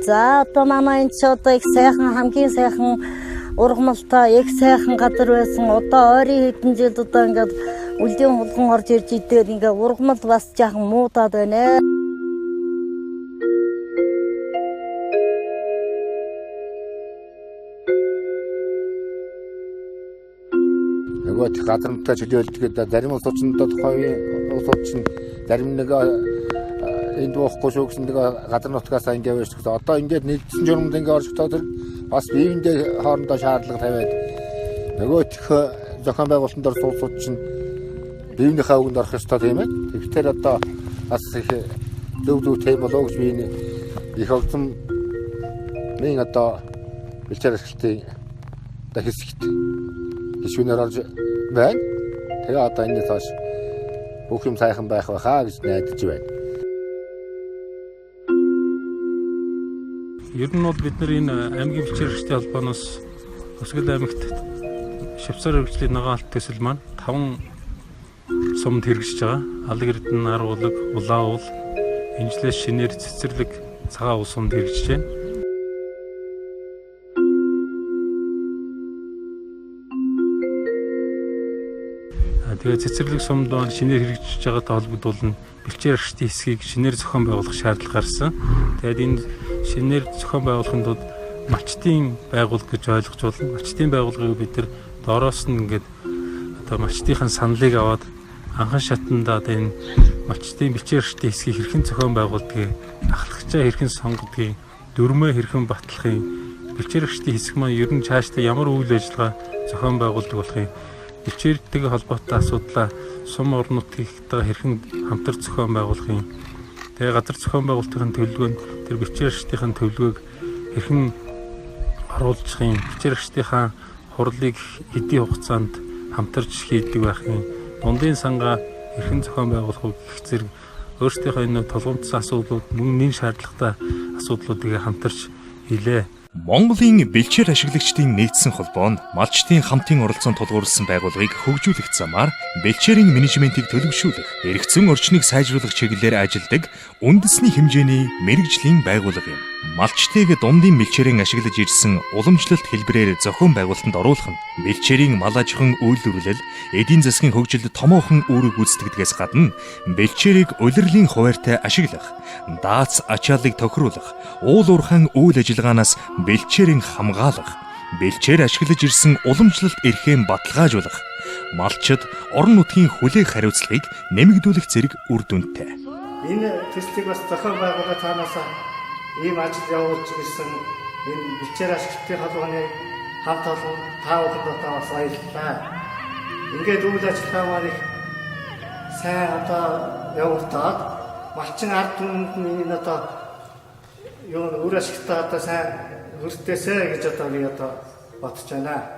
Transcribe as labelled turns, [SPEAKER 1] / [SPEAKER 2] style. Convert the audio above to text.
[SPEAKER 1] За одоо манай энэ ч одоо их сайхан хамгийн сайхан ургамалтай их сайхан газар байсан. Одоо ойрын хэдэн жилд одоо ингээд үлдийн хулган орж ирж идээд ингээд ургамал бас жаахан муудаад байна.
[SPEAKER 2] Нөгөө газармтай чөлөөлдөг зарим улсууд нь тухайн улсууд чинь зарим нэг энд боохгүй шүү гэсэн нэг газар нутгаас ингээд байж гэсэн. Одоо ингээд нэгдсэн журманд ингээд орж тоо бас биеиндээ хоорондоо шаардлага тавиад нөгөөх зохион байгуулалтанд ор суулцууд чинь биеийнхээ үгэнд орох ёстой тийм ээ. Тэгэхээр одоо бас их зөв тийм болоо гэж би их огцом мен одоо бэлчээр ашиглалтын хэсэгт гişүүнээр орж байна. Тэгээ одоо энэс хойш бүх юм сайхан байх байхаа гэж найдаж байна.
[SPEAKER 3] Ер нь бол бид нар энэ аймгийн бэлчээр ашиглалтын холбооноос Өсгөл аймагт Шавцаар хөгжлийн нагаалт төсөл маань 5 сумд хэрэгжиж байгаа. Алаг эрдэнэ, Аргуулаг, Улаавал, Инжлэс, Шинээр, Цэцэрлэг, Цагаан ус сумд хэрэгжиж байна. Тэгээ Цэцэрлэг сумд маань шинээр хэрэгжиж байгаатай холбогдуулна бэлчээр ашиглалтын хэсгийг шинээр зохион байгуулах шаардлага гарсан. Тэгээд энэ шинээр зохион байгуулахын тулд малчтын байгууллага гэж ойлгож болно. Малчтын байгууллагыг бид нар доороос нь ингээд одоо малчтынхаа саналыг аваад анхан шатандаа энэ малчтын бэлчээр ашиглалтын хэсгийг хэрхэн зохион байгуулдгийг, ахлагчаа хэрхэн сонгодгийг, дөрмөө хэрхэн батлахыг, бэлчээр ашиглалтын хэсэг маань ер нь цаашдаа ямар үйл ажиллагаа зохион байгуулдаг болохыг, бэлчээртэй холбоотой асуудлаа сум орон нутгийнхтай хэрхэн хамтар зохион байгуулахыг, тэгээ газар зохион байгуулалтын төлөвлөгөөнд тэр бэлчээр ашиглалтын төлөвлөгөөг хэрхэн оруулахын, бэлчээр ашиглалтынхаа хурлыг хэдийн хугацаанд хамтарч хийдэг байхын, дундын сангаа хэрхэн зохион байгуулах вэ гэх зэрэг өөрсдийнхөө энэ тулгымцсан асуудлууд, мөн нэн шаардлагатай асуудлуудыг хамтарч хийлээ.
[SPEAKER 4] Монголын бэлчээр ашиглагчдын нэгдсэн холбоо нь малчтын хамтын оролцоонд тулгуурласан байгууллагыг хөгжүүлэх замаар бэлчээрийн менежментийг төлөвшүүлэх, эргэцэн орчныг сайжруулах чиглэлээр ажилладаг үндэсний хэмжээний мэргэжлийн байгууллага юм. Малчтыг дундын бэлчээрийн ашиглаж ирсэн уламжлалт хэлбэрээр зохион байгуулалтанд оруулах нь бэлчээрийн мал аж ахуйн үйлдвэрлэл, эдийн засгийн хөгжилд томоохон үүрэг гүйцэтгэдгээс гадна бэлчээрийг улирлын хуваарьтай ашиглах, даац ачааллыг тохируулах, уул уурхайн үйл ажиллагаанаас бэлчээрийг хамгаалах, бэлчээр ашиглаж ирсэн уламжлалт эрхээ баталгаажуулах, малчид орон нутгийн хүлээх хариуцлагыг нэмэгдүүлэх зэрэг үр дүнтэй.
[SPEAKER 5] Энэ төслийг бас зохион байгуулалт цаанаасаа ийм ажил явуулж ирсэн энэ бэлчээр ашиглалтын холбооны хамт олон та бүхэндээ бас баярлалаа. Ингээд үйл ажиллагаа маань их сайн одоо явагдаад малчин ард түмэнд нь энэ одоо юу үр ашигтай одоо сайн хүртээсэй гэж одоо би одоо бодож байна.